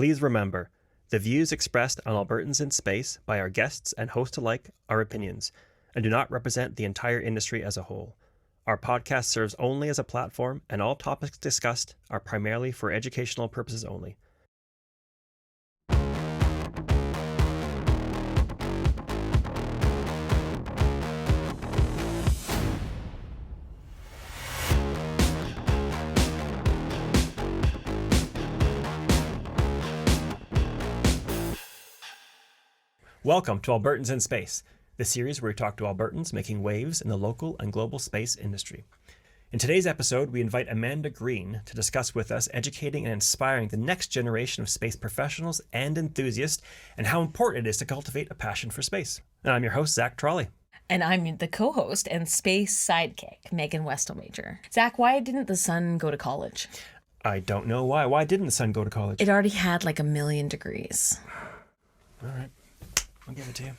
Please remember, the views expressed on Albertans in Space by our guests and host alike are opinions and do not represent the entire industry as a whole. Our podcast serves only as a platform, and all topics discussed are primarily for educational purposes only. Welcome to Albertans in Space, the series where we talk to Albertans making waves in the local and global space industry. In today's episode, we invite Amanda Green to discuss with us educating and inspiring the next generation of space professionals and enthusiasts and how important it is to cultivate a passion for space. And I'm your host, Zach Trolley. And I'm the co-host and space sidekick, Meghan Westelmajer. Zach, why didn't the sun go to college? I don't know why. Why didn't the sun go to college? It already had like 1,000,000 degrees. All right. I'll give it to you.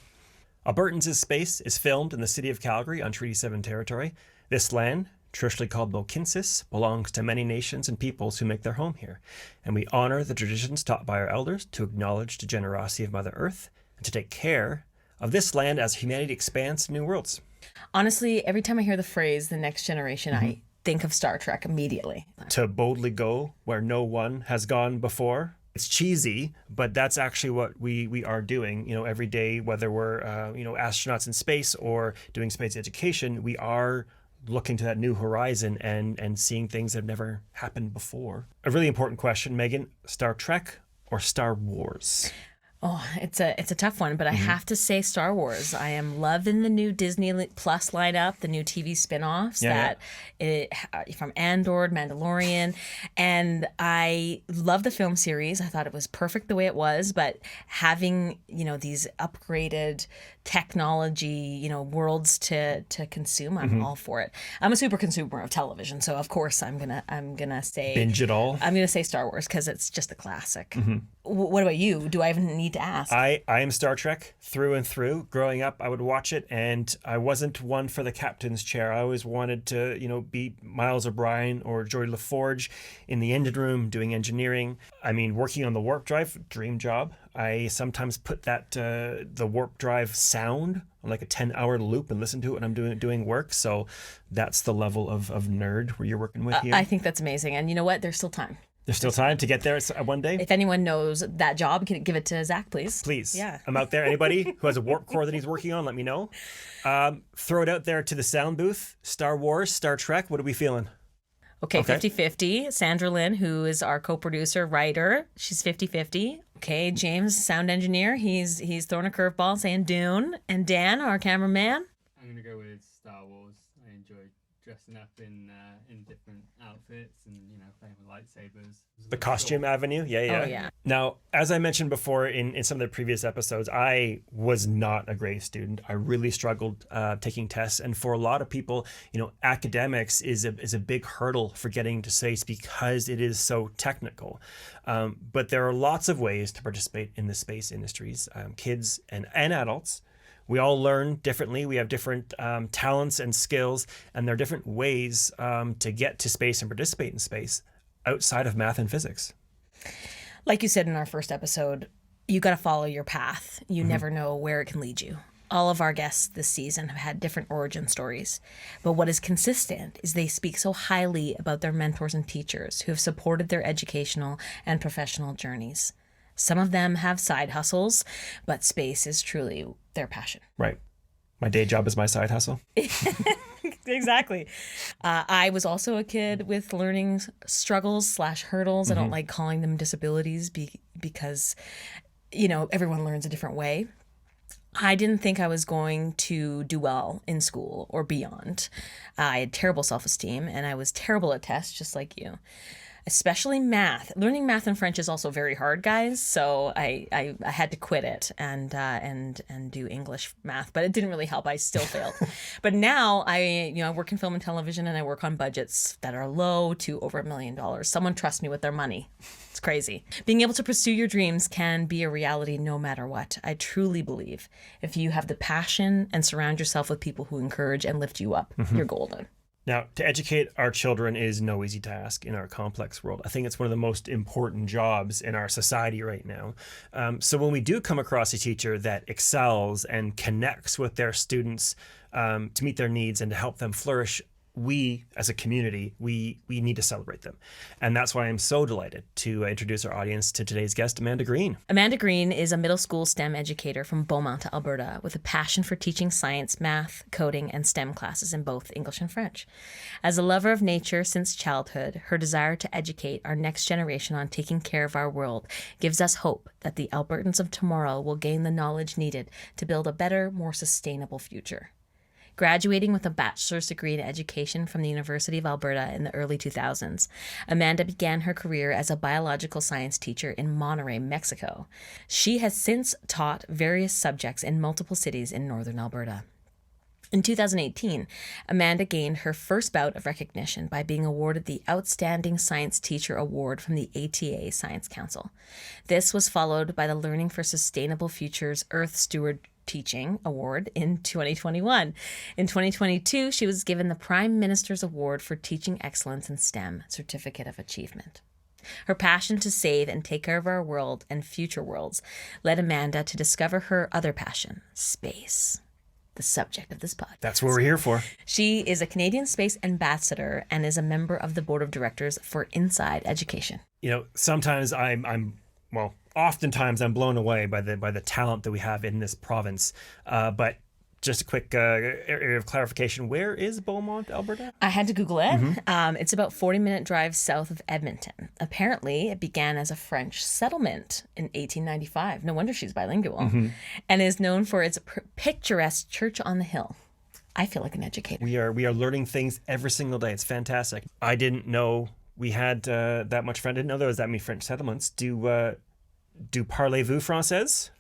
Albertans in Space is filmed in the city of Calgary on Treaty 7 territory. This land, traditionally called Guiness, belongs to many nations and peoples who make their home here. And we honor the traditions taught by our elders to acknowledge the generosity of Mother Earth and to take care of this land as humanity expands to new worlds. Honestly, every time I hear the phrase, the next generation, I think of Star Trek immediately. To boldly go where no one has gone before. It's cheesy, but that's actually what we are doing, every day, whether we're, astronauts in space or doing space education, we are looking to that new horizon and seeing things that have never happened before. A really important question, Meghan, Star Trek or Star Wars? Oh, it's a tough one, but I have to say Star Wars. I am loving the new Disney Plus lineup, the new TV spinoffs from Andor, Mandalorian, and I love the film series. I thought it was perfect the way it was, but having these upgraded technology, worlds to consume, I'm all for it. I'm a super consumer of television, so of course I'm gonna say binge it all. I'm gonna say Star Wars because it's just a classic. What about you? Do I even need to ask? I am Star Trek through and through. Growing up, I would watch it, and I wasn't one for the captain's chair. I always wanted to, be Miles O'Brien or Geordi LaForge in the engine room doing engineering. I mean, working on the warp drive, dream job. I sometimes put that the warp drive sound on like a 10-hour loop and listen to it when I'm doing work. So that's the level of nerd where you're working with here. I think that's amazing. And you know what? There's still time. There's still time to get there one day. If anyone knows that job, can give it to Zach, please. Please. Yeah. I'm out there. Anybody who has a warp core that he's working on, let me know. Throw it out there to the sound booth. Star Wars, Star Trek. What are we feeling? Okay, 50-50. Sandralynn, who is our co-producer, writer, she's 50-50. Okay, James, sound engineer, he's throwing a curveball saying Dune. And Dan, our cameraman. I'm going to go with Star Wars. I enjoy dressing up in different outfits and, playing with lightsabers. The costume avenue? Yeah. Oh, yeah. Now, as I mentioned before in some of the previous episodes, I was not a great student. I really struggled taking tests. And for a lot of people, academics is a big hurdle for getting to space because it is so technical. But there are lots of ways to participate in the space industries, kids and adults. We all learn differently. We have different talents and skills, and there are different ways to get to space and participate in space outside of math and physics. Like you said in our first episode, you got to follow your path. You never know where it can lead you. All of our guests this season have had different origin stories, but what is consistent is they speak so highly about their mentors and teachers who have supported their educational and professional journeys. Some of them have side hustles, but space is truly their passion. Right. My day job is my side hustle. Exactly. I was also a kid with learning struggles / hurdles. I don't like calling them disabilities because, everyone learns a different way. I didn't think I was going to do well in school or beyond. I had terrible self-esteem and I was terrible at tests, just like you. Especially math. Learning math and French is also very hard, guys. So I had to quit it and do English math, but it didn't really help. I still failed. But now I work in film and television, and I work on budgets that are low to over $1 million. Someone trusts me with their money. It's crazy. Being able to pursue your dreams can be a reality no matter what. I truly believe if you have the passion and surround yourself with people who encourage and lift you up, you're golden. Now, to educate our children is no easy task in our complex world. I think it's one of the most important jobs in our society right now. So when we do come across a teacher that excels and connects with their students to meet their needs and to help them flourish, we as a community, we need to celebrate them. And that's why I'm so delighted to introduce our audience to today's guest, Amanda Green. Amanda Green is a middle school STEM educator from Beaumont, Alberta, with a passion for teaching science, math, coding, and STEM classes in both English and French. As a lover of nature since childhood, her desire to educate our next generation on taking care of our world gives us hope that the Albertans of tomorrow will gain the knowledge needed to build a better, more sustainable future. Graduating with a bachelor's degree in education from the University of Alberta in the early 2000s, Amanda began her career as a biological science teacher in Monterrey, Mexico. She has since taught various subjects in multiple cities in northern Alberta. In 2018, Amanda gained her first bout of recognition by being awarded the Outstanding Science Teacher Award from the ATA Science Council. This was followed by the Learning for Sustainable Futures Earth Steward Teaching Award in 2021. In 2022, she was given the Prime Minister's Award for Teaching Excellence in STEM Certificate of Achievement. Her passion to save and take care of our world and future worlds led Amanda to discover her other passion, space, the subject of this podcast. That's what we're here for. She is a Canadian Space Ambassador and is a member of the Board of Directors for Inside Education. You know, sometimes oftentimes I'm blown away by the talent that we have in this province. But just a quick area of clarification: where is Beaumont, Alberta? I had to Google it. It's about 40-minute drive south of Edmonton. Apparently, it began as a French settlement in 1895. No wonder she's bilingual, and is known for its picturesque church on the hill. I feel like an educator. We are learning things every single day. It's fantastic. I didn't know we had that much French. I didn't know there was that many French settlements. Do parlez-vous française?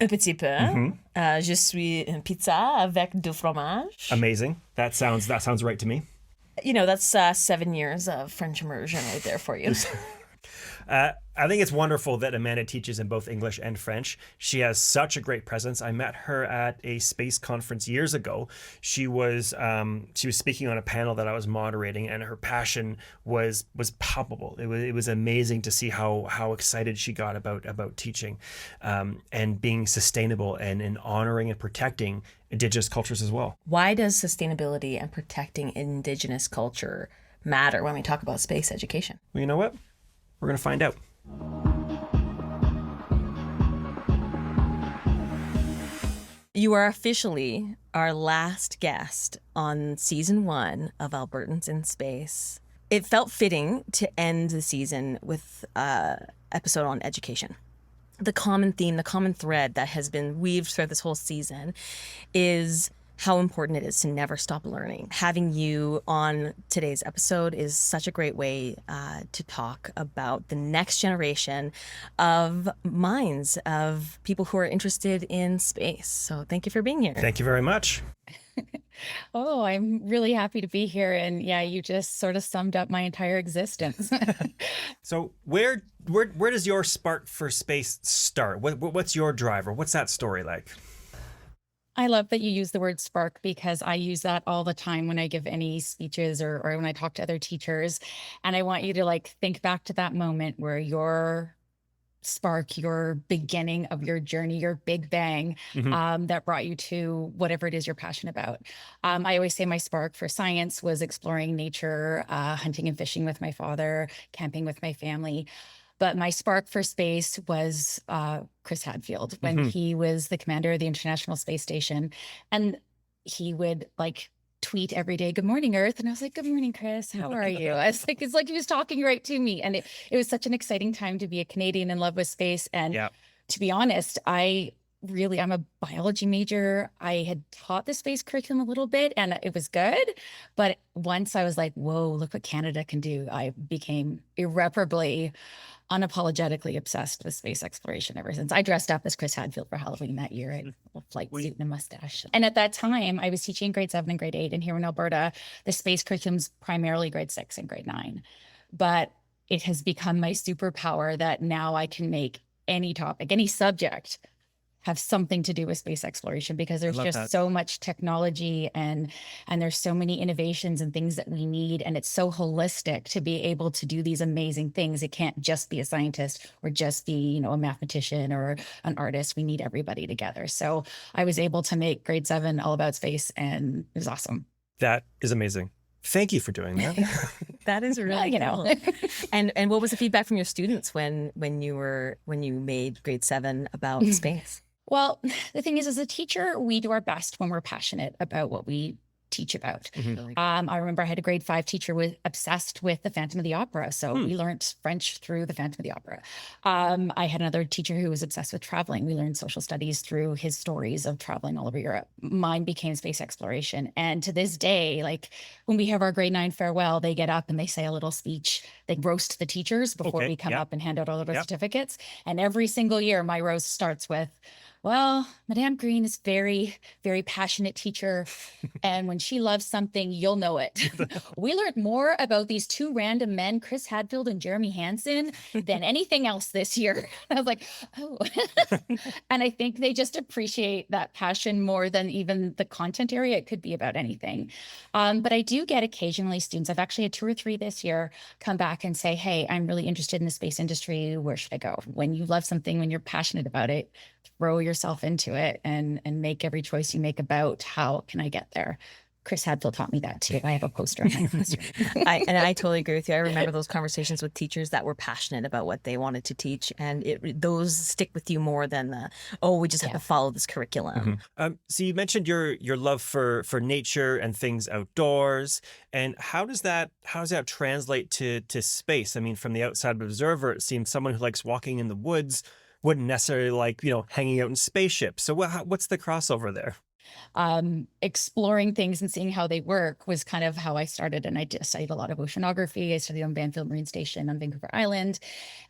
Un petit peu. Je suis une pizza avec du fromage. Amazing. That sounds right to me. You know, that's 7 years of French immersion right there for you. I think it's wonderful that Amanda teaches in both English and French. She has such a great presence. I met her at a space conference years ago. She was speaking on a panel that I was moderating, and her passion was palpable. It was amazing to see how excited she got about teaching, and being sustainable and honoring and protecting Indigenous cultures as well. Why does sustainability and protecting Indigenous culture matter when we talk about space education? Well, you know what? We're going to find out. You are officially our last guest on season 1 of Albertans in Space. It felt fitting to end the season with an episode on education. The common theme, the common thread that has been weaved throughout this whole season is how important it is to never stop learning. Having you on today's episode is such a great way to talk about the next generation of minds, of people who are interested in space. So thank you for being here. Thank you very much. Oh, I'm really happy to be here. And yeah, you just sort of summed up my entire existence. So where does your spark for space start? What's your driver? What's that story like? I love that you use the word spark, because I use that all the time when I give any speeches or when I talk to other teachers. And I want you to think back to that moment where your spark, your beginning of your journey, your big bang, that brought you to whatever it is you're passionate about. I always say my spark for science was exploring nature, hunting and fishing with my father, camping with my family. But my spark for space was Chris Hadfield when he was the commander of the International Space Station. And he would tweet every day, "Good morning, Earth." And I was like, "Good morning, Chris. How are you?" It's like he was talking right to me. And it was such an exciting time to be a Canadian in love with space. And to be honest, I'm a biology major. I had taught the space curriculum a little bit and it was good. But once I was like, whoa, look what Canada can do, I became irreparably, unapologetically obsessed with space exploration ever since. I dressed up as Chris Hadfield for Halloween that year. I had a flight suit and a mustache. And at that time, I was teaching grade 7 and grade 8. And here in Alberta, the space curriculum's primarily grade 6 and grade 9. But it has become my superpower that now I can make any topic, any subject, have something to do with space exploration, because there's love just that. so much technology and there's so many innovations and things that we need. And it's so holistic to be able to do these amazing things. It can't just be a scientist or just be, you know, a mathematician or an artist. We need everybody together. So I was able to make grade 7 all about space, and it was awesome. That is amazing. Thank you for doing that. That is really you know. cool. And what was the feedback from your students when you made grade 7 about space? Well, the thing is, as a teacher, we do our best when we're passionate about what we teach about. I remember I had a grade 5 teacher obsessed with the Phantom of the Opera. So we learned French through the Phantom of the Opera. I had another teacher who was obsessed with traveling. We learned social studies through his stories of traveling all over Europe. Mine became space exploration. And to this day, like when we have our grade 9 farewell, they get up and they say a little speech. They roast the teachers before we come up and hand out our little certificates. And every single year, my roast starts with, well, Madame Green is very, very passionate teacher. And when she loves something, you'll know it. We learned more about these 2 random men, Chris Hadfield and Jeremy Hansen, than anything else this year. I was like, oh. And I think they just appreciate that passion more than even the content area. It could be about anything. But I do get occasionally students, I've actually had 2 or 3 this year, come back and say, hey, I'm really interested in the space industry. Where should I go? When you love something, when you're passionate about it, throw yourself into it and make every choice you make about how can I get there. Chris Hadfield taught me that too. I have a poster on my classroom. I totally agree with you. I remember those conversations with teachers that were passionate about what they wanted to teach, and those stick with you more than we just have to follow this curriculum. So you mentioned your love for nature and things outdoors, and how does that translate to space? I mean, from the outside observer, it seems someone who likes walking in the woods wouldn't necessarily like, you know, hanging out in spaceships. So what's the crossover there? Exploring things and seeing how they work was kind of how I started. And I studied a lot of oceanography. I studied on Banfield Marine Station on Vancouver Island.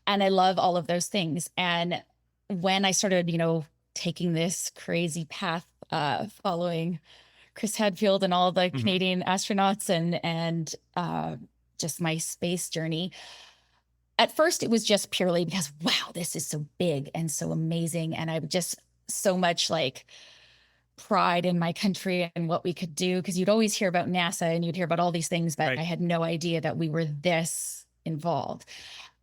And I love all of those things. And when I started, you know, taking this crazy path, following Chris Hadfield and all the Canadian astronauts and just my space journey, at first, it was just purely because, wow, this is so big and so amazing. And I just so much like pride in my country and what we could do. Because you'd always hear about NASA and you'd hear about all these things, but I had no idea that we were this involved.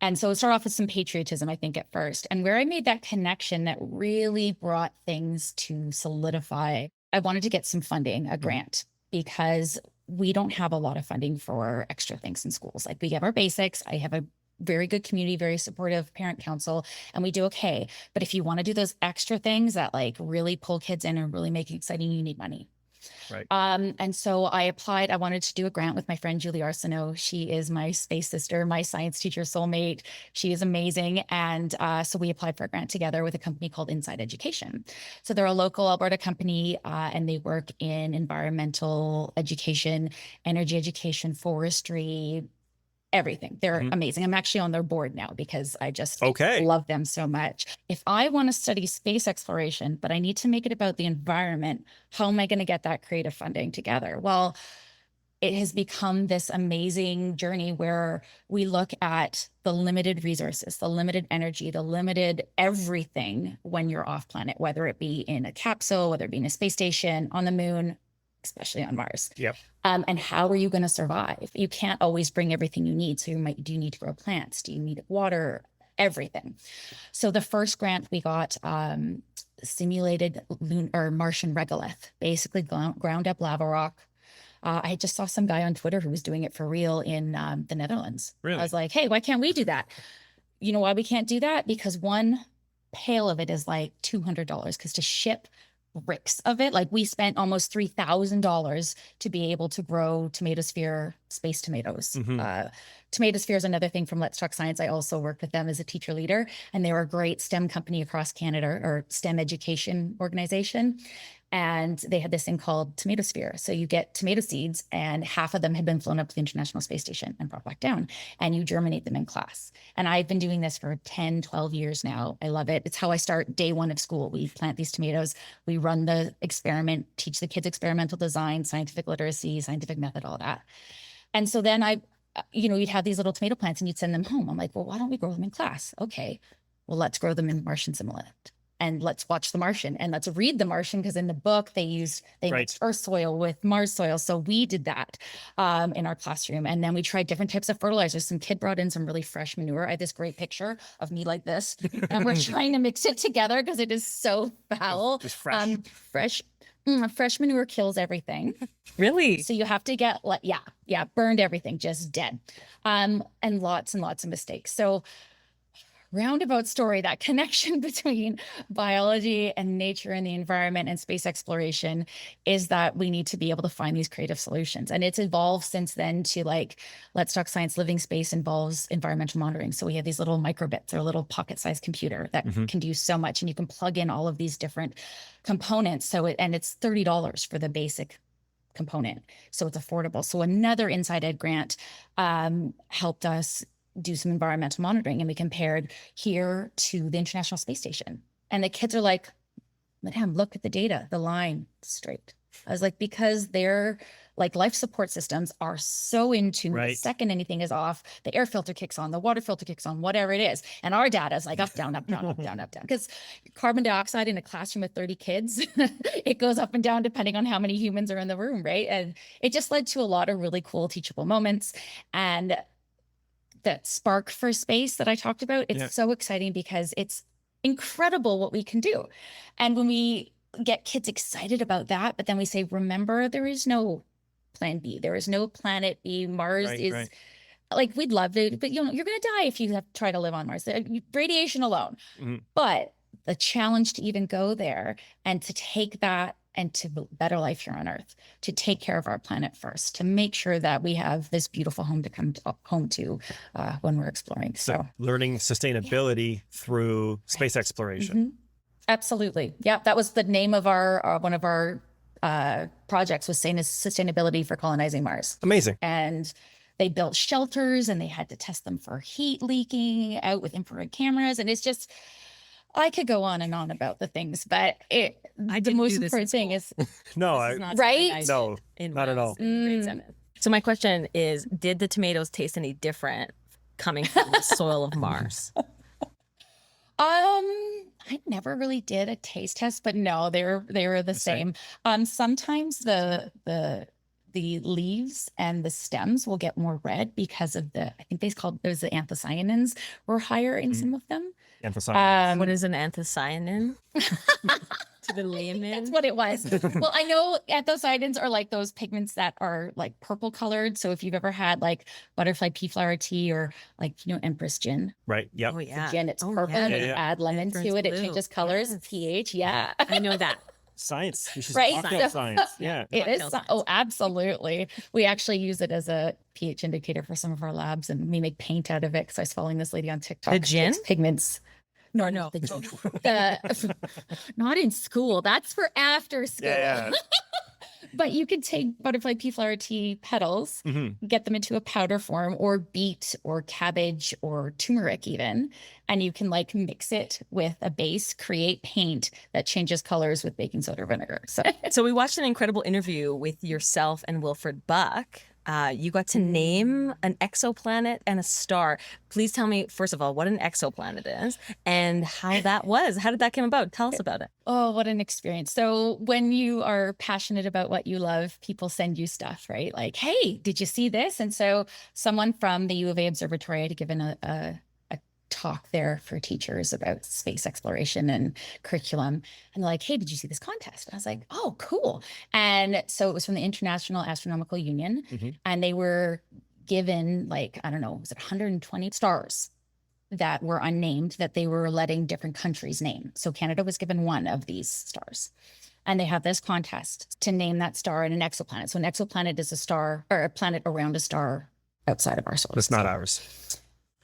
And so it started off with some patriotism, I think, at first. And where I made that connection that really brought things to solidify, I wanted to get some funding, a grant, because we don't have a lot of funding for extra things in schools. Like we have our basics. I have a very good community, very supportive parent council, and we do okay. But if you want to do those extra things that like really pull kids in and really make it exciting, you need money. Right. And so I applied. I wanted to do a grant with my friend Julie Arsenault. She is my space sister, my science teacher soulmate. She is amazing. And so we applied for a grant together with a company called Inside Education. So they're a local Alberta company, and they work in environmental education, energy education, forestry, everything. They're amazing. I'm actually on their board now because I just love them so much. If I want to study space exploration, but I need to make it about the environment, how am I going to get that creative funding together? Well, it has become this amazing journey where we look at the limited resources, the limited energy, the limited everything when you're off planet, whether it be in a capsule, whether it be in a space station, on the moon, especially on Mars. Yep. And how are you going to survive? You can't always bring everything you need. So do you need to grow plants? Do you need water? Everything. So the first grant we got simulated Martian regolith, basically ground up lava rock. I just saw some guy on Twitter who was doing it for real in the Netherlands. Really? I was like, hey, why can't we do that? You know why we can't do that? Because one pail of it is like $200, because to ship bricks of it, like we spent almost $3,000 to be able to grow tomatosphere space tomatoes. Tomatosphere is another thing from Let's Talk Science. I also worked with them as a teacher leader, and they were a great STEM company across Canada, or STEM education organization. And they had this thing called Tomatosphere. So you get tomato seeds, and half of them had been flown up to the International Space Station and brought back down, and you germinate them in class. And I've been doing this for 10, 12 years now. I love it. It's how I start day one of school. We plant these tomatoes, we run the experiment, teach the kids experimental design, scientific literacy, scientific method, all that. And so then you'd have these little tomato plants and you'd send them home. I'm like, well, why don't we grow them in class? Okay, well, let's grow them in Martian simulate. and let's watch The Martian and let's read The Martian, because in the book they mixed earth soil with Mars soil. So we did that in our classroom. And then we tried different types of fertilizers. Some kid brought in some really fresh manure. I have this great picture of me like this, and we're trying to mix it together because it is so foul. Just fresh. Fresh manure kills everything. Really? So you have to get burned everything, just dead. And lots of mistakes. So roundabout story, that connection between biology and nature and the environment and space exploration is that we need to be able to find these creative solutions. And it's evolved since then to like, Let's Talk Science Living Space involves environmental monitoring. So we have these little microbits or little pocket-sized computer that can do so much, and you can plug in all of these different components. And it's $30 for the basic component. So it's affordable. So another Inside Ed grant helped us do some environmental monitoring, and we compared here to the International Space Station. And the kids are like, Madam, look at the data, the line straight. I was like, because their like life support systems are so in tune. The second anything is off, the air filter kicks on, the water filter kicks on, whatever it is. And our data is like up, down, up, down, up, down, up, down. Because carbon dioxide in a classroom with 30 kids, it goes up and down depending on how many humans are in the room, right? And it just led to a lot of really cool teachable moments. And that spark for space that I talked about, it's so exciting because it's incredible what we can do. And when we get kids excited about that, but then we say, remember, there is no plan B. There is no planet B. Mars is like, we'd love it, but you're going to die if you have to try to live on Mars. Radiation alone. But the challenge to even go there and to take that and to better life here on Earth, to take care of our planet first, to make sure that we have this beautiful home to come home to when we're exploring. So learning sustainability through space exploration. Absolutely. Yeah, that was the name of our one of our projects, was sustainability for colonizing Mars. Amazing. And they built shelters, and they had to test them for heat leaking out with infrared cameras. And it's just, I could go on and on about the things, but the most important thing is no, right? No, not at all. So my question is, did the tomatoes taste any different coming from the soil of Mars? I never really did a taste test, but no, they were the same. Sometimes the leaves and the stems will get more red because of the anthocyanins were higher in some of them. What is an anthocyanin? To the layman? That's what it was. Well, I know anthocyanins are like those pigments that are like purple colored. So if you've ever had like butterfly pea flower tea or like, Empress gin. Right. Yep. Oh, yeah. Gin, it's purple. And you add lemon to it. It changes colors. Yes. pH. Yeah. I know that. Science. You should right? talk about science. Yeah. It is. Oh, absolutely. We actually use it as a pH indicator for some of our labs, and we make paint out of it, because I was following this lady on TikTok. The gin? Pigments. No. Not in school. That's for after school. Yeah. But you could take butterfly pea flower tea petals, get them into a powder form, or beet or cabbage or turmeric even, and you can like mix it with a base, create paint that changes colors with baking soda or vinegar. So we watched an incredible interview with yourself and Wilfred Buck. You got to name an exoplanet and a star. Please tell me, first of all, what an exoplanet is and how that was. How did that come about? Tell us about it. Oh, what an experience. So when you are passionate about what you love, people send you stuff, right? Like, hey, did you see this? And so someone from the U of A Observatory had given a talk there for teachers about space exploration and curriculum. And they're like, hey, did you see this contest? And I was like, oh, cool. And so it was from the International Astronomical Union. And they were given like, I don't know, was it 120 stars that were unnamed that they were letting different countries name. So Canada was given one of these stars. And they have this contest to name that star in an exoplanet. So an exoplanet is a star or a planet around a star outside of our solar system. That's not ours.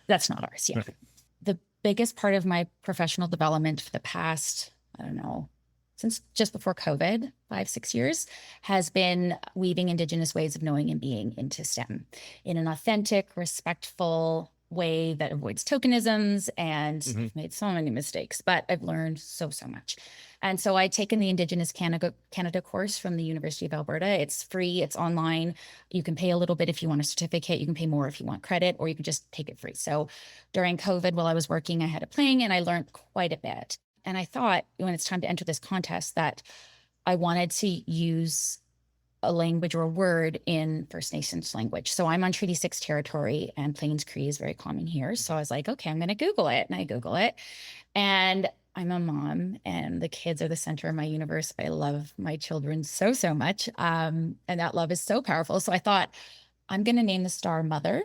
That's not ours, yeah. Okay. The biggest part of my professional development for the past, I don't know, since just before COVID, 5-6 years, has been weaving Indigenous ways of knowing and being into STEM in an authentic, respectful way that avoids tokenisms. And I've made so many mistakes, but I've learned so much. And so I'd taken the Indigenous Canada course from the University of Alberta. It's free, it's online. You can pay a little bit if you want a certificate. You can pay more if you want credit, or you can just take it free. So during COVID, while I was working, I had a playing and I learned quite a bit. And I thought when it's time to enter this contest that I wanted to use a language or a word in First Nations language. So I'm on Treaty 6 territory, and Plains Cree is very common here. So I was like, okay, I'm going to Google it. And I Google it. And I'm a mom, and the kids are the center of my universe. I love my children so, so much. And that love is so powerful. So I thought, I'm going to name the star Mother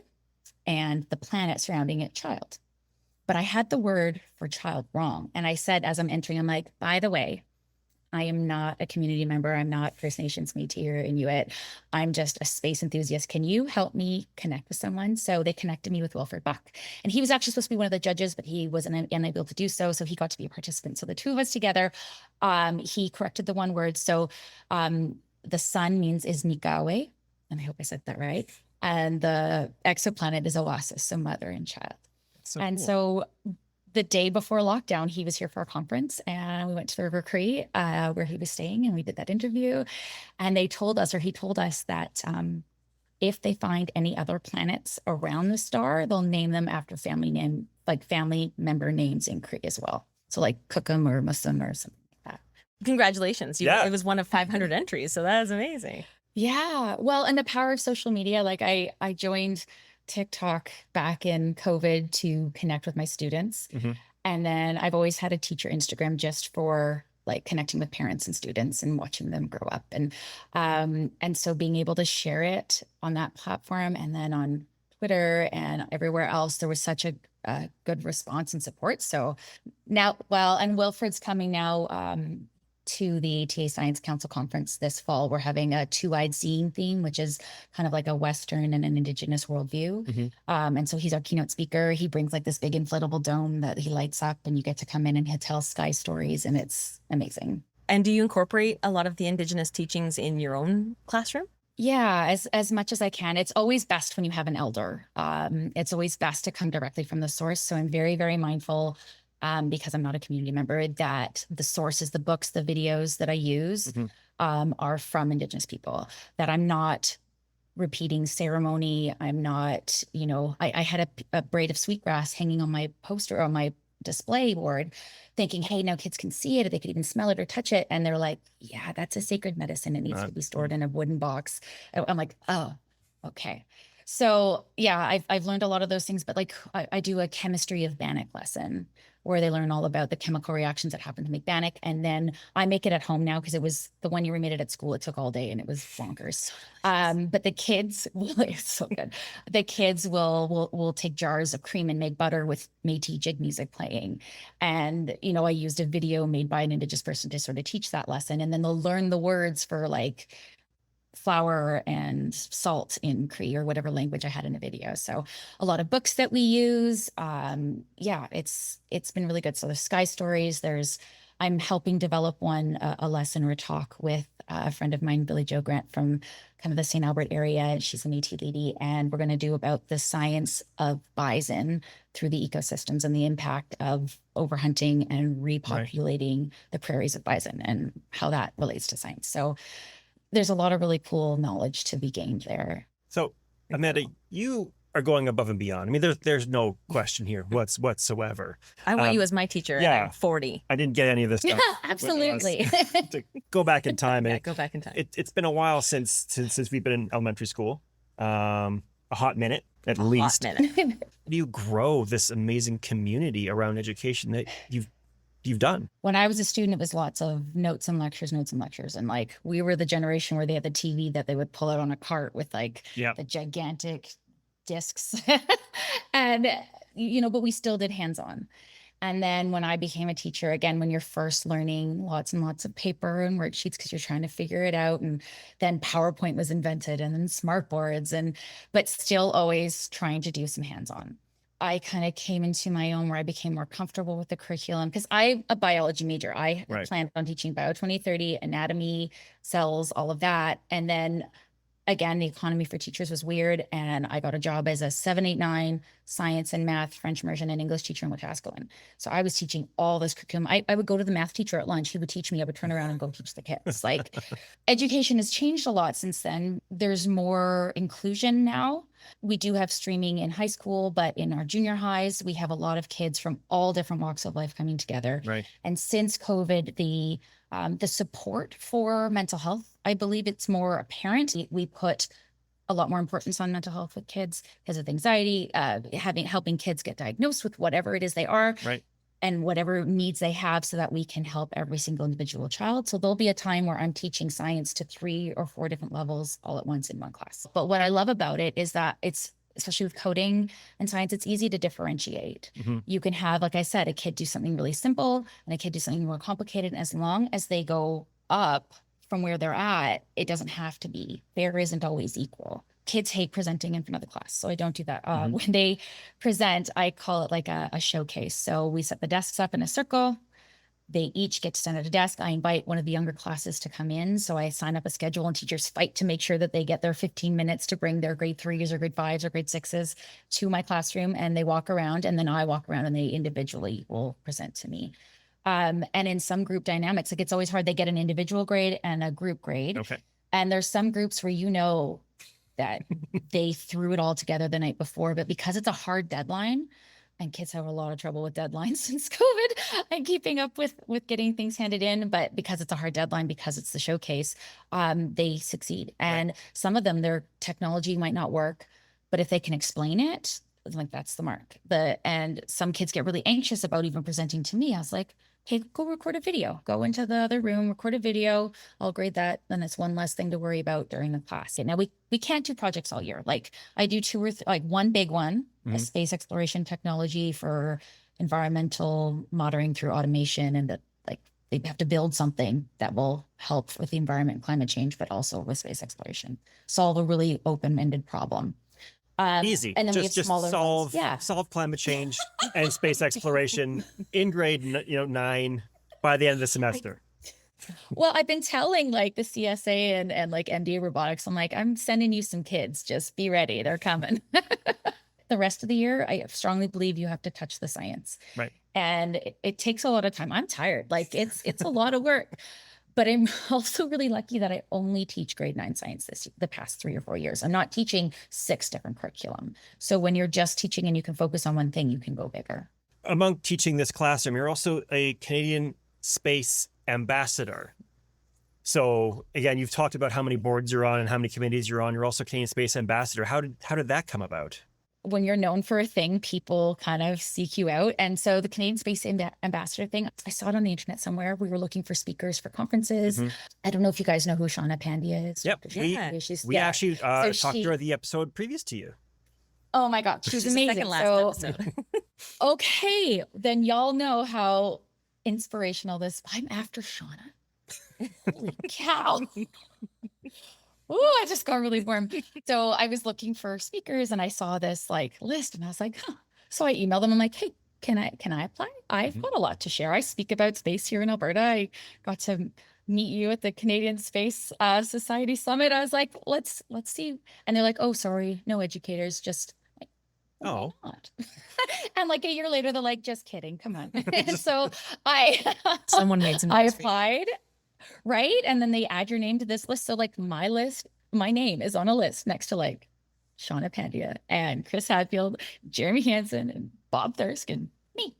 and the planet surrounding it Child. But I had the word for child wrong. And I said, as I'm entering, I'm like, by the way, I am not a community member. I'm not First Nations, Métis, or Inuit. I'm just a space enthusiast. Can you help me connect with someone? So they connected me with Wilfred Buck. And he was actually supposed to be one of the judges, but he was unable to do so. So he got to be a participant. So the two of us together, he corrected the one word. So the sun means is Nikawe. And I hope I said that right. And the exoplanet is Oasis, so mother and child. So and cool. so the day before lockdown, he was here for a conference, and we went to the River Cree where he was staying, and we did that interview. And he told us that if they find any other planets around the star, they'll name them after family member names in Cree as well. So like Cookham or Muslim or something like that. Congratulations. Yeah. It was one of 500 entries. So that is amazing. Yeah. Well, and the power of social media, like I joined TikTok back in COVID to connect with my students. Mhm. And then I've always had a teacher Instagram just for like connecting with parents and students and watching them grow up. And so being able to share it on that platform and then on Twitter and everywhere else, there was such a good response and support. So now, and Wilfred's coming now to the ATA Science Council conference this fall. We're having a two-eyed seeing theme, which is kind of like a Western and an Indigenous worldview. Mhm. And so he's our keynote speaker. He brings like this big inflatable dome that he lights up, and you get to come in and he'll tell sky stories, and it's amazing. And do you incorporate a lot of the Indigenous teachings in your own classroom? Yeah, as much as I can. It's always best when you have an elder. It's always best to come directly from the source. So I'm very, very mindful because I'm not a community member, that the sources, the books, the videos that I use Mhm. are from Indigenous people, that I'm not repeating ceremony. I'm not, I had a braid of sweetgrass hanging on my poster on my display board thinking, hey, now kids can see it, they could even smell it or touch it. And they're like, yeah, that's a sacred medicine. It needs to be stored in a wooden box. I'm like, oh, okay. So yeah, I've learned a lot of those things, but like I do a chemistry of Bannock lesson where they learn all about the chemical reactions that happen to make Bannock. And then I make it at home now because it was the one year we made it at school. It took all day and it was bonkers. But the kids, it's so good. The kids will take jars of cream and make butter with Métis jig music playing. And, I used a video made by an Indigenous person to sort of teach that lesson. And then they'll learn the words for like flour and salt in Cree or whatever language I had in a video. So a lot of books that we use. It's been really good. So there's sky stories. I'm helping develop a lesson or a talk with a friend of mine, Billy Jo Grant, from kind of the St. Albert area. She's an AT lady, and we're going to do about the science of bison through the ecosystems and the impact of overhunting and repopulating the prairies of bison and how that relates to science. So there's a lot of really cool knowledge to be gained there. So, Amanda, you are going above and beyond. I mean, there's no question here whatsoever. I want you as my teacher. Yeah. And I'm 40. I didn't get any of this stuff. Yeah, absolutely. To go back in time. Yeah, And go back in time. It's been a while since we've been in elementary school. A hot minute, at least. Hot minute. How do you grow this amazing community around education that you've done? When I was a student, it was lots of notes and lectures. And like, we were the generation where they had the TV that they would pull out on a cart with like the gigantic discs. And, but we still did hands-on. And then when I became a teacher, again, when you're first learning, lots and lots of paper and worksheets because you're trying to figure it out. And then PowerPoint was invented, and then smart boards, but still always trying to do some hands-on. I kind of came into my own where I became more comfortable with the curriculum because I'm a biology major. I planned on teaching Bio 2030, anatomy, cells, all of that. And then again, the economy for teachers was weird. And I got a job as a 789 science and math, French immersion, and English teacher in Wetaskiwin. So I was teaching all this curriculum. I would go to the math teacher at lunch. He would teach me. I would turn around and go teach the kids. Like, education has changed a lot since then. There's more inclusion now. We do have streaming in high school, but in our junior highs, we have a lot of kids from all different walks of life coming together. Right. And since COVID, the support for mental health, I believe it's more apparent. We put a lot more importance on mental health with kids because of anxiety, helping kids get diagnosed with whatever it is they are. Right. And whatever needs they have so that we can help every single individual child. So there'll be a time where I'm teaching science to 3 or 4 different levels all at once in one class. But what I love about it is that it's, especially with coding and science, it's easy to differentiate. You can have, like I said, a kid do something really simple and a kid do something more complicated. As long as they go up from where they're at, it doesn't have to be. There isn't always equal. Kids hate presenting in front of the class, so I don't do that. When they present, I call it like a showcase. So we set the desks up in a circle. They each get to stand at a desk. I invite one of the younger classes to come in. So I sign up a schedule and teachers fight to make sure that they get their 15 minutes to bring their grade 3s or grade 5s or grade 6s to my classroom. And they walk around, and then I walk around and they individually will present to me. And in some group dynamics, like it's always hard. They get an individual grade and a group grade. Okay. And there's some groups where that they threw it all together the night before, but because it's a hard deadline, and kids have a lot of trouble with deadlines since COVID and keeping up with getting things handed in, but because it's a hard deadline, because it's the showcase, they succeed. And some of them, their technology might not work, but if they can explain it, like that's the mark. And some kids get really anxious about even presenting to me. I was like, hey, go record a video, go into the other room, record a video. I'll grade that. Then it's one less thing to worry about during the class. Now we can't do projects all year. Like I do 2 or 3, like one big one, a space exploration technology for environmental monitoring through automation. And that like they have to build something that will help with the environment and climate change, but also with space exploration, solve a really open-ended problem. Easy. And then we have just smaller solve ones. solve climate change and space exploration in grade 9 by the end of the semester. Well, I've been telling like the CSA and like MDA robotics, I'm like, I'm sending you some kids. Just be ready. They're coming. The rest of the year, I strongly believe you have to touch the science. Right. And it takes a lot of time. I'm tired. Like it's a lot of work. But I'm also really lucky that I only teach grade 9 science the past 3 or 4 years. I'm not teaching 6 different curriculum. So when you're just teaching and you can focus on one thing, you can go bigger. Among teaching this classroom, you're also a Canadian Space Ambassador. So again, you've talked about how many boards you're on and how many committees you're on. You're also Canadian Space Ambassador. How did that come about? When you're known for a thing, people kind of seek you out. And so the Canadian Space Ambassador thing, I saw it on the internet somewhere. We were looking for speakers for conferences. I don't know if you guys know who Shauna Pandya is. Yep. We actually talked to her the episode previous to you. Oh my God, she's amazing. Second last episode. Okay, then y'all know how inspirational this. I'm after Shauna. Holy cow. Oh, I just got really warm. So I was looking for speakers and I saw this like list and I was like, huh. So I emailed them. I'm like, hey, can I apply? I've got a lot to share. I speak about space here in Alberta. I got to meet you at the Canadian Space Society Summit. I was like, let's see. And they're like, oh, sorry, no educators, just like, why not? And like a year later, they're like, just kidding, come on. And so Someone made some. I applied. Right. And then they add your name to this list. So like my name is on a list next to like Shauna Pandya and Chris Hadfield, Jeremy Hansen and Bob Thirsk and me.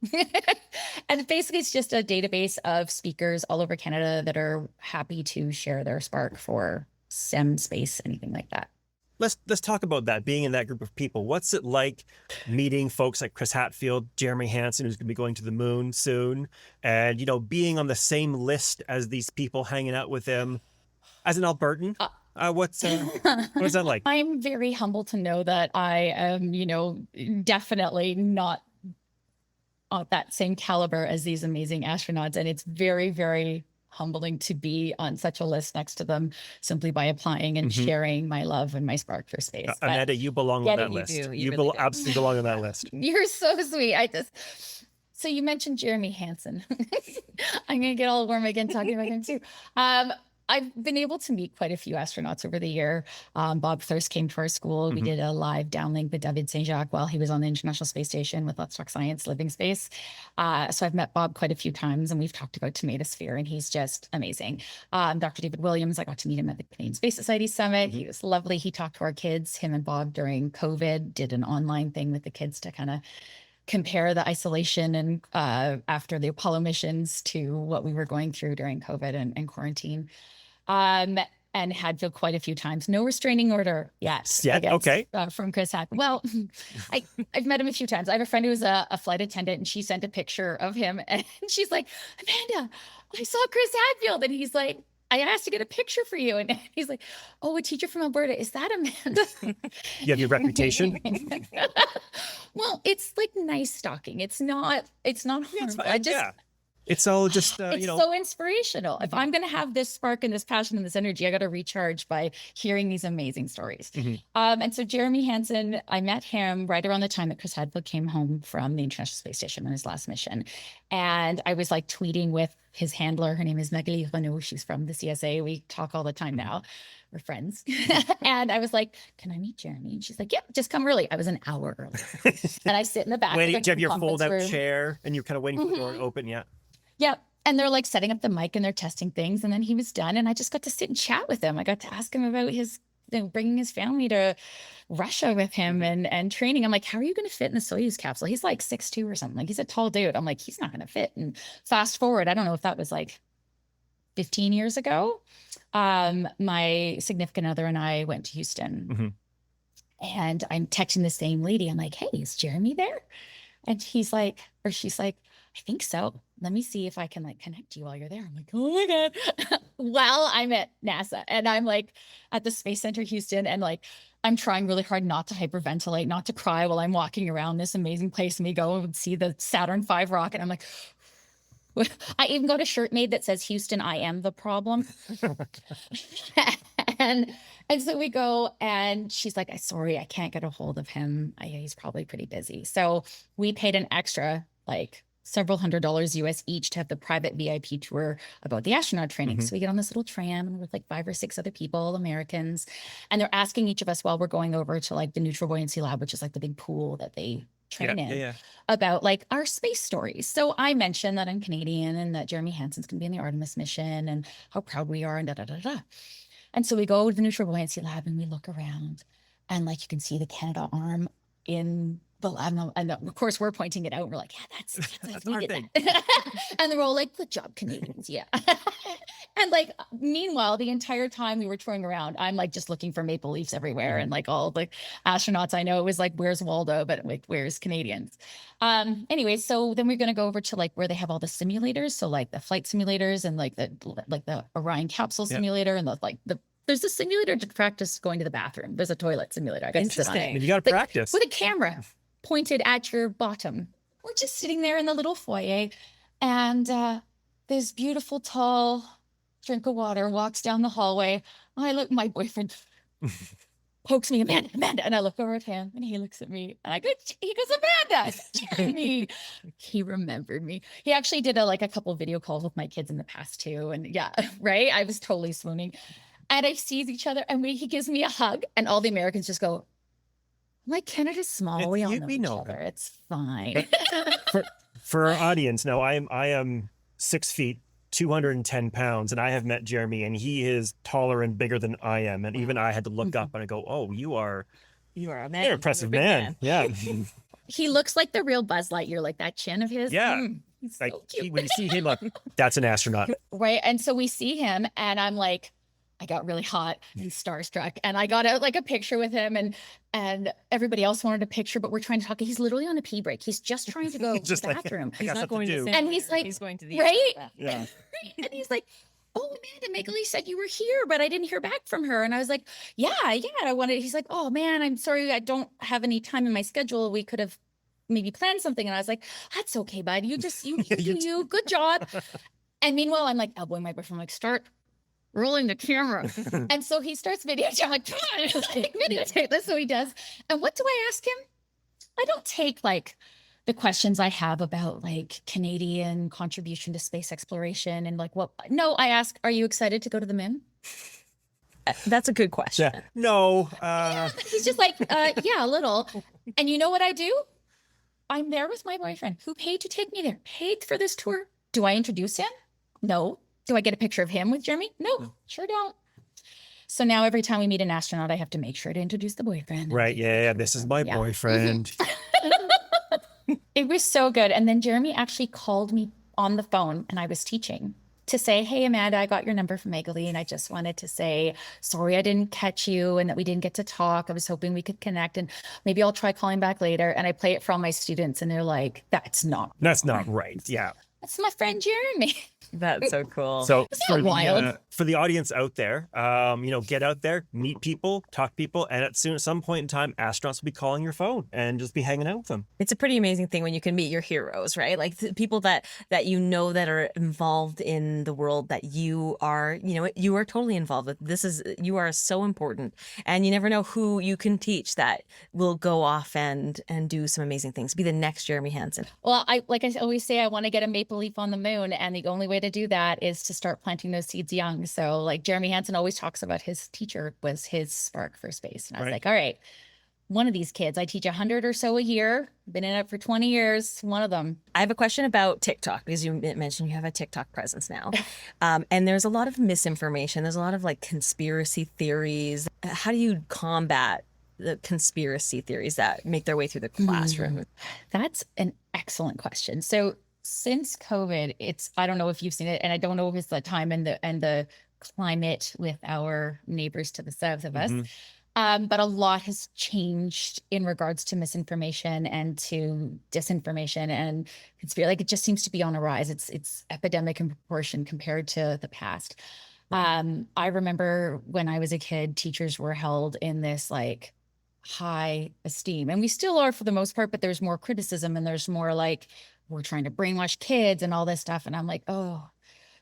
And basically it's just a database of speakers all over Canada that are happy to share their spark for STEM, space, anything like that. Let's talk about that, being in that group of people. What's it like meeting folks like Chris Hadfield, Jeremy Hansen, who's going to be going to the moon soon, and, being on the same list as these people, hanging out with them as an Albertan? What's that like? I'm very humbled to know that I am, definitely not on that same caliber as these amazing astronauts. And it's very, very humbling to be on such a list next to them simply by applying and sharing my love and my spark for space. Annetta, you belong on that list. You really absolutely belong on that list. You're so sweet. So you mentioned Jeremy Hansen. I'm going to get all warm again talking about him too. I've been able to meet quite a few astronauts over the year. Bob Thirst came to our school. We did a live downlink with David Saint-Jacques while he was on the International Space Station with Let's Talk Science Living Space. So I've met Bob quite a few times, and we've talked about Tomatosphere, and he's just amazing. Dr. David Williams, I got to meet him at the Canadian Space Society Summit. He was lovely. He talked to our kids. Him and Bob during COVID did an online thing with the kids to kind of compare the isolation and after the Apollo missions to what we were going through during COVID and quarantine. And Hadfield quite a few times. No restraining order yet. Yeah, okay. From Chris Hadfield. Well, I've met him a few times. I have a friend who was a flight attendant, and she sent a picture of him, and she's like, Amanda, I saw Chris Hadfield. And he's like, I asked to get a picture for you. And he's like, oh, a teacher from Alberta. Is that Amanda? You have your reputation? Well, it's like nice stalking. It's not harmful. It's all just, it's so inspirational. If I'm going to have this spark and this passion and this energy, I got to recharge by hearing these amazing stories. And so Jeremy Hansen, I met him right around the time that Chris Hadfield came home from the International Space Station on his last mission. And I was like tweeting with his handler. Her name is Meghan Renaud. She's from the CSA. We talk all the time now. We're friends. And I was like, can I meet Jeremy? And she's like, yeah, just come early. I was an hour early. And I sit in the back. Do you have your fold-out chair and you're kind of waiting for the door to open? Yeah. Yeah. And they're like setting up the mic and they're testing things. And then he was done. And I just got to sit and chat with him. I got to ask him about his, bringing his family to Russia with him and training. I'm like, how are you going to fit in the Soyuz capsule? He's like 6'2" or something. Like, he's a tall dude. I'm like, he's not going to fit. And fast forward, I don't know if that was like 15 years ago. My significant other and I went to Houston and I'm texting the same lady. I'm like, hey, is Jeremy there? And she's like, I think so. Let me see if I can like connect you while you're there. I'm like, oh my God. Well, I'm at NASA and I'm like at the Space Center Houston, and like I'm trying really hard not to hyperventilate, not to cry while I'm walking around this amazing place. And we go and see the Saturn V rocket. I'm like, I even got a shirt made that says, Houston, I am the problem. and so we go, and she's like, sorry, I can't get a hold of him. He's probably pretty busy. So we paid an extra, like several $100s US each to have the private VIP tour about the astronaut training. So we get on this little tram with like 5 or 6 other people, Americans, and they're asking each of us while we're going over to like the neutral buoyancy lab, which is like the big pool that they train in, about like our space stories. So I mentioned that I'm Canadian and that Jeremy Hansen's going to be in the Artemis mission and how proud we are and da-da-da-da. And so we go to the neutral buoyancy lab and we look around, and like you can see the Canada arm in the lab, and of course we're pointing it out. And we're like, yeah, that's we did that. And they're all like, good job, Canadians. Yeah. And like, meanwhile, the entire time we were touring around, I'm like just looking for maple leafs everywhere. And like all the astronauts I know, it was like, where's Waldo? But like, where's Canadians? Anyway, so then we're going to go over to like where they have all the simulators. So like the flight simulators and like the Orion capsule simulator and there's a simulator to practice going to the bathroom. There's a toilet simulator. I got to sit on it. You got to practice. With a camera pointed at your bottom. We're just sitting there in the little foyer, and this beautiful, tall drink of water walks down the hallway. I look, my boyfriend pokes me, Amanda. And I look over at him, and he looks at me, and he goes, Amanda, Jeremy. He remembered me. He actually did a couple of video calls with my kids in the past too. And yeah, right. I was totally swooning. And I sees each other, and he gives me a hug, and all the Americans just go, like, Canada's small. We all know each other. It's fine. For our audience, now I am 6 feet, 210 pounds, and I have met Jeremy, and he is taller and bigger than I am. And even I had to look up and I go, oh, you are a man. You're an impressive man. Yeah. He looks like the real Buzz Lightyear, like that chin of his. Yeah. He's like, so cute. when you see him, like, that's an astronaut. Right. And so we see him, and I'm like, I got really hot. He's starstruck. And I got out like a picture with him, and everybody else wanted a picture, but we're trying to talk. He's literally on a pee break. He's just trying to go to the bathroom. He's not going to and he's like, he's going to the right? Yeah. And he's like, oh, Amanda, Meghan said you were here, but I didn't hear back from her. And I was like, yeah, I wanted. He's like, oh man, I'm sorry. I don't have any time in my schedule. We could have maybe planned something. And I was like, that's okay, bud. You good job. And meanwhile, I'm like elbowing my boyfriend, like, start rolling the camera. And so he starts videotaping. I'm like, come on, like, videotape this. So he does. And what do I ask him? I don't take like the questions I have about like Canadian contribution to space exploration and like no, I ask, are you excited to go to the moon? That's a good question. Yeah. No. He's just like, yeah, a little. And you know what I do? I'm there with my boyfriend who paid to take me there, paid for this tour. Do I introduce him? No. Do I get a picture of him with Jeremy? No, sure don't. So now every time we meet an astronaut, I have to make sure to introduce the boyfriend. Right. Yeah. This is my boyfriend. It was so good. And then Jeremy actually called me on the phone, and I was teaching, to say, hey, Amanda, I got your number from Meghan, and I just wanted to say, sorry I didn't catch you and that we didn't get to talk. I was hoping we could connect, and maybe I'll try calling back later. And I play it for all my students, and they're like, that's not right. Yeah. That's my friend Jeremy. That's so cool. So wild. For the audience out there, get out there, meet people, talk to people, and at some point in time, astronauts will be calling your phone and just be hanging out with them. It's a pretty amazing thing when you can meet your heroes, right? Like people that you know that are involved in the world that you are, you are totally involved with. You are so important, and you never know who you can teach that will go off and do some amazing things. Be the next Jeremy Hansen. Well, I always say, I want to get a maple leaf on the moon, and the only way to do that is to start planting those seeds young. So like Jeremy Hansen always talks about his teacher was his spark for space. And I was like, all right, one of these kids, I teach 100 or so a year, been in it for 20 years, one of them. I have a question about TikTok, because you mentioned you have a TikTok presence now. And there's a lot of misinformation. There's a lot of like conspiracy theories. How do you combat the conspiracy theories that make their way through the classroom? That's an excellent question. So since COVID, I don't know if you've seen it, and I don't know if it's the time and the climate with our neighbors to the south of us, but a lot has changed in regards to misinformation and to disinformation and conspiracy. Like, it just seems to be on a rise. It's epidemic in proportion compared to the past. I remember when I was a kid, teachers were held in this like high esteem, and we still are for the most part, but there's more criticism and there's more like, we're trying to brainwash kids and all this stuff. And I'm like, oh.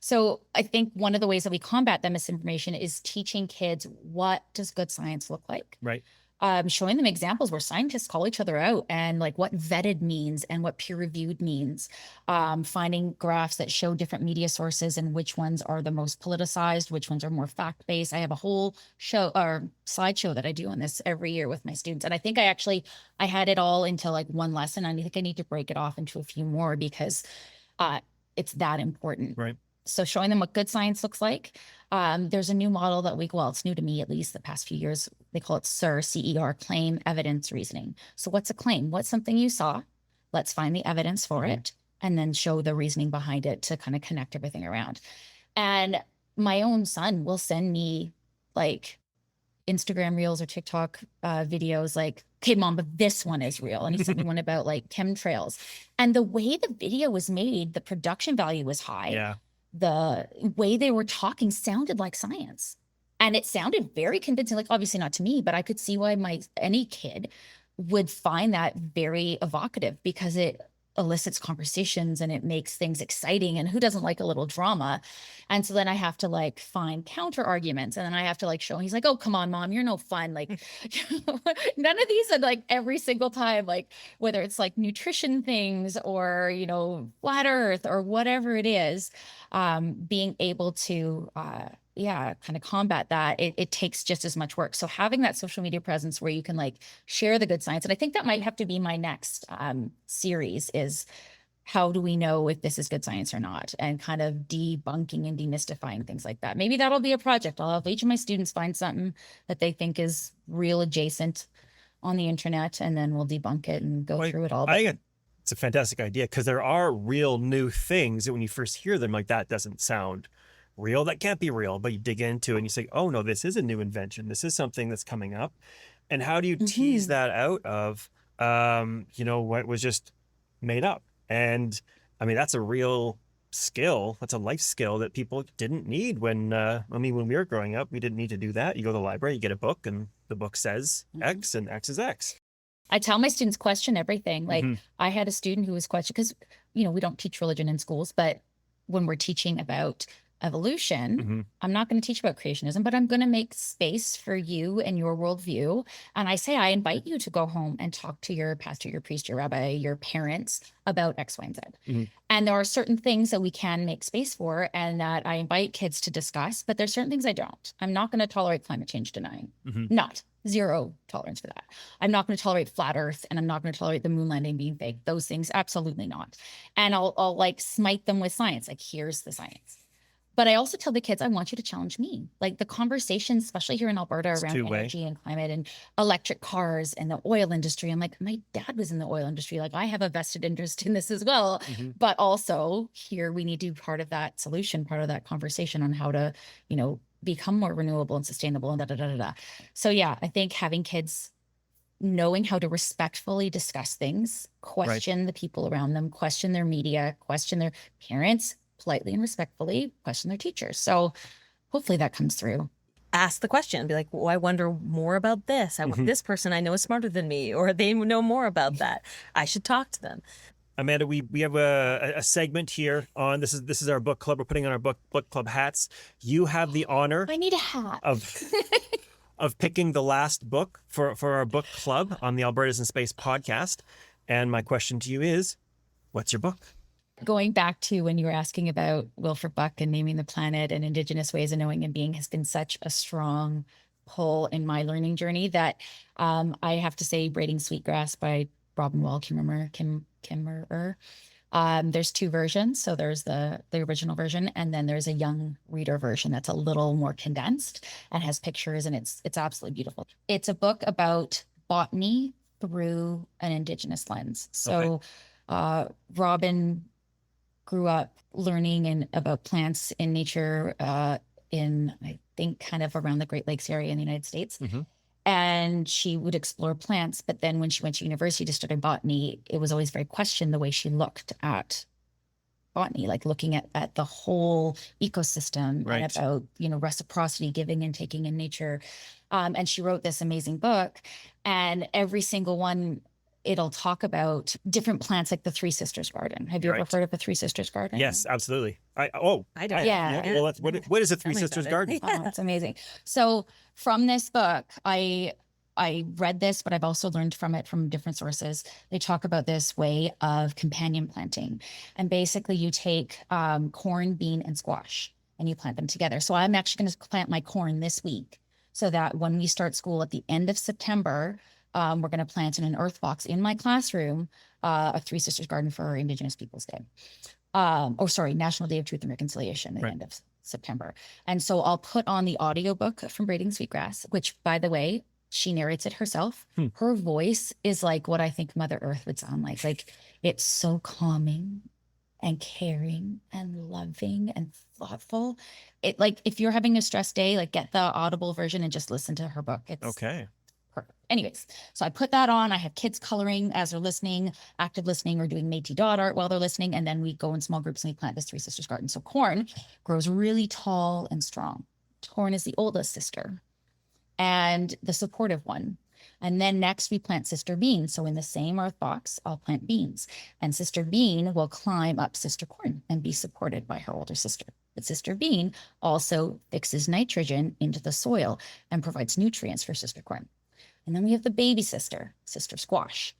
So I think one of the ways that we combat that misinformation is teaching kids, what does good science look like? Right. Showing them examples where scientists call each other out, and like what vetted means and what peer-reviewed means. Finding graphs that show different media sources and which ones are the most politicized, which ones are more fact-based. I have a whole show or slideshow that I do on this every year with my students. And I think I had it all into like one lesson. I think I need to break it off into a few more because it's that important. Right. So showing them what good science looks like. There's a new model that it's new to me, at least the past few years. They call it CER, C-E-R, claim, evidence, reasoning. So what's a claim? What's something you saw? Let's find the evidence for it, and then show the reasoning behind it to kind of connect everything around. And my own son will send me like Instagram reels or TikTok videos like, okay, Mom, but this one is real. And he sent me one about like chemtrails. And the way the video was made, the production value was high. Yeah. The way they were talking sounded like science, and it sounded very convincing. Like, obviously not to me, but I could see why any kid would find that very evocative, because it elicits conversations and it makes things exciting. And who doesn't like a little drama? And so then I have to like find counter arguments, and then I have to like show him. He's like, oh, come on, Mom, you're no fun. Like none of these are like every single time, like whether it's like nutrition things or, flat earth or whatever it is, being able to, kind of combat that, it takes just as much work. So having that social media presence where you can like share the good science. And I think that might have to be my next series is, how do we know if this is good science or not? And kind of debunking and demystifying things like that. Maybe that'll be a project. I'll have each of my students find something that they think is real adjacent on the internet, and then we'll debunk it and go through it all. I think it's a fantastic idea, because there are real new things that when you first hear them, like, that doesn't sound real, that can't be real, but you dig into it and you say, oh no, this is a new invention, this is something that's coming up. And how do you tease that out of what was just made up? And I mean, that's a real skill, that's a life skill that people didn't need when we were growing up. We didn't need to do that. You go to the library, you get a book, and the book says X, and X is X. I tell my students, question everything. Like I had a student who was questioning, because we don't teach religion in schools, but when we're teaching about evolution, I'm not going to teach about creationism, but I'm going to make space for you and your worldview. And I invite you to go home and talk to your pastor, your priest, your rabbi, your parents about X, Y, and Z. And there are certain things that we can make space for and that I invite kids to discuss, but there's certain things I don't. I'm not going to tolerate climate change denying. Not. Zero tolerance for that. I'm not going to tolerate flat earth, and I'm not going to tolerate the moon landing being fake. Those things, absolutely not. And I'll like smite them with science. Like, here's the science. But I also tell the kids, I want you to challenge me. Like the conversations, especially here in Alberta around energy and climate and electric cars and the oil industry. I'm like, my dad was in the oil industry. Like, I have a vested interest in this as well. But also here we need to be part of that solution, part of that conversation on how to, you know, become more renewable and sustainable and da, da, da, da, da. So yeah, I think having kids knowing how to respectfully discuss things, question the people around them, question their media, question their parents, politely and respectfully, question their teachers. So hopefully that comes through. Ask the question, be like, well, I wonder more about this. This person I know is smarter than me, or they know more about that. I should talk to them. Amanda, we have a segment here on this is our book club. We're putting on our book club hats. You have the honor I need a hat of picking the last book for our book club on the Albertas in Space podcast. And my question to you is, what's your book? Going back to when you were asking about Wilfred Buck and naming the planet and Indigenous ways of knowing and being has been such a strong pull in my learning journey that I have to say Braiding Sweetgrass by Robin Wall Kimmerer. There's two versions. So there's the original version, and then there's a young reader version that's a little more condensed and has pictures, and it's absolutely beautiful. It's a book about botany through an Indigenous lens. So Robin grew up learning about plants in nature in, I think, kind of around the Great Lakes area in the United States. And she would explore plants. But then when she went to university to study botany, it was always very questioned the way she looked at botany, like looking at the whole ecosystem and about, you know, reciprocity, giving and taking in nature. And she wrote this amazing book, and every single one, it'll talk about different plants, like the Three Sisters Garden. Have you ever heard of the Three Sisters Garden? Yes, absolutely. I don't. Yeah. Well, what is a Three Sisters Garden? Oh, it's amazing. So from this book, I read this, but I've also learned from it from different sources. They talk about this way of companion planting. And basically you take corn, bean, and squash, and you plant them together. So I'm actually going to plant my corn this week so that when we start school at the end of September, we're going to plant in an earth box in my classroom, a Three Sisters Garden for Indigenous Peoples Day. National Day of Truth and Reconciliation at the end of September. And so I'll put on the audiobook from Braiding Sweetgrass, which, by the way, she narrates it herself. Her voice is like what I think Mother Earth would sound like. Like, it's so calming and caring and loving and thoughtful. It, like, if you're having a stress day, like, get the Audible version and just listen to her book. It's perfect. Anyways, so I put that on. I have kids coloring as they're listening, active listening, or doing Métis dot art while they're listening. And then we go in small groups and we plant this Three Sisters Garden. So corn grows really tall and strong. Corn is the oldest sister and the supportive one. And then next we plant Sister Bean. So in the same earth box, I'll plant beans. And Sister Bean will climb up Sister Corn and be supported by her older sister. But Sister Bean also fixes nitrogen into the soil and provides nutrients for Sister Corn. And then we have the baby sister, Sister Squash.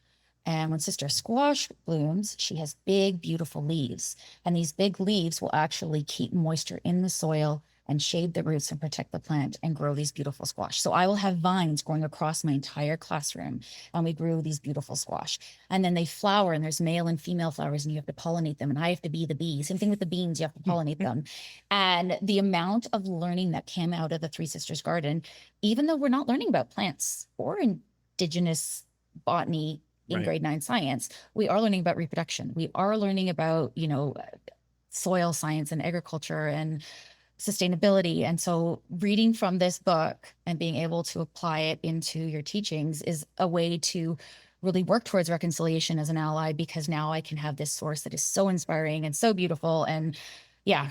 And when Sister Squash blooms, she has big, beautiful leaves. And these big leaves will actually keep moisture in the soil and shade the roots and protect the plant and grow these beautiful squash. So I will have vines growing across my entire classroom, and we grew these beautiful squash. And then they flower, and there's male and female flowers, and you have to pollinate them, and I have to be the bee. Same thing with the beans, you have to pollinate them. And the amount of learning that came out of the Three Sisters Garden, even though we're not learning about plants or Indigenous botany in grade 9 science, we are learning about reproduction. We are learning about, you know, soil science and agriculture and sustainability. And so reading from this book and being able to apply it into your teachings is a way to really work towards reconciliation as an ally, because now I can have this source that is so inspiring and so beautiful. And yeah,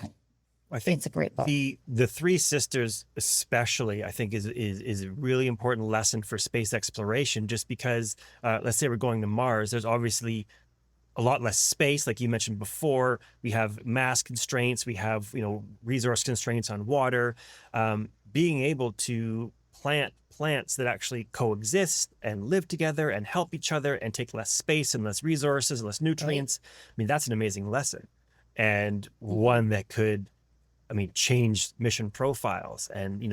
I think it's a great book. The Three Sisters especially, I think, is a really important lesson for space exploration, just because let's say we're going to Mars, there's obviously a lot less space, like you mentioned before. We have mass constraints. We have, resource constraints on water. Being able to plant plants that actually coexist and live together and help each other and take less space and less resources, less nutrients. I mean, that's an amazing lesson, and one that could, change mission profiles. And,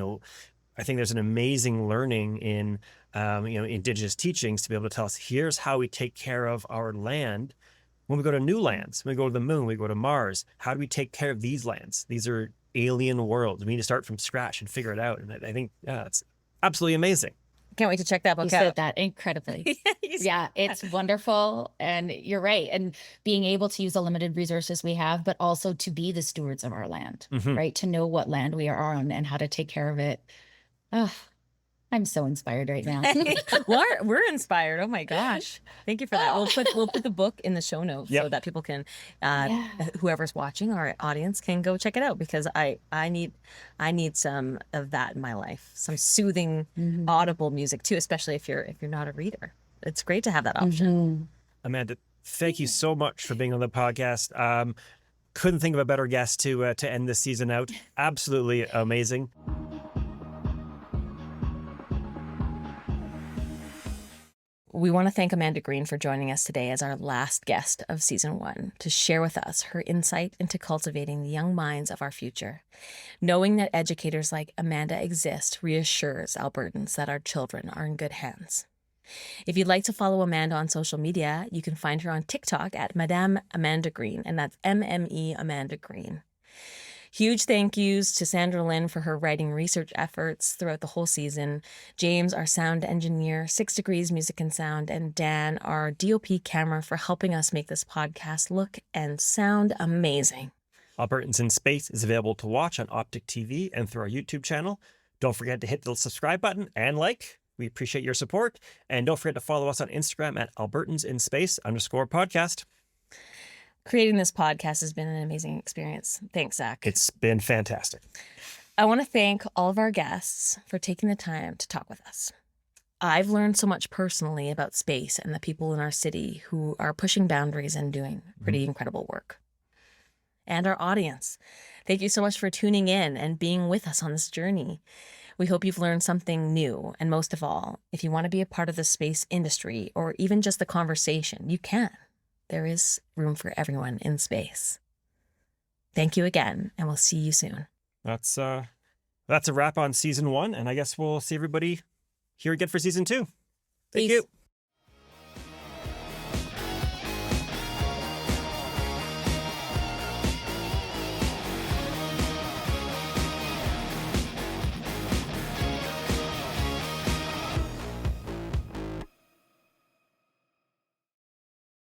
I think there's an amazing learning in, Indigenous teachings to be able to tell us, here's how we take care of our land. When we go to new lands, when we go to the moon, we go to Mars, how do we take care of these lands? These are alien worlds. We need to start from scratch and figure it out. And I think, it's absolutely amazing. Can't wait to check that book You out. said that incredibly. Yeah, it's wonderful. And you're right. And being able to use the limited resources we have, but also to be the stewards of our land, right? To know what land we are on and how to take care of it. Oh, I'm so inspired right now. We're inspired. Oh my gosh. Thank you for that. We'll put the book in the show notes so that people can, whoever's watching, our audience, can go check it out, because I need some of that in my life. Some soothing, audible music too, especially if you're not a reader. It's great to have that option. Amanda, thank you so much for being on the podcast. Couldn't think of a better guest to end this season out. Absolutely amazing. We want to thank Amanda Green for joining us today as our last guest of season 1 to share with us her insight into cultivating the young minds of our future. Knowing that educators like Amanda exist reassures Albertans that our children are in good hands. If you'd like to follow Amanda on social media, you can find her on TikTok at Madame Amanda Green, and that's MME Amanda Green. Huge thank yous to Sandralynn for her writing research efforts throughout the whole season, James, our sound engineer, 6 Degrees Music and Sound, and Dan, our DOP camera, for helping us make this podcast look and sound amazing. Albertans in Space is available to watch on Optic TV and through our YouTube channel. Don't forget to hit the subscribe button and like. We appreciate your support. And don't forget to follow us on Instagram at AlbertansInSpace_podcast. Creating this podcast has been an amazing experience. Thanks, Zach. It's been fantastic. I want to thank all of our guests for taking the time to talk with us. I've learned so much personally about space and the people in our city who are pushing boundaries and doing pretty incredible work. And our audience, thank you so much for tuning in and being with us on this journey. We hope you've learned something new. And most of all, if you want to be a part of the space industry or even just the conversation, you can. There is room for everyone in space. Thank you again, and we'll see you soon. That's a wrap on season 1, and I guess we'll see everybody here again for season 2. Thank you.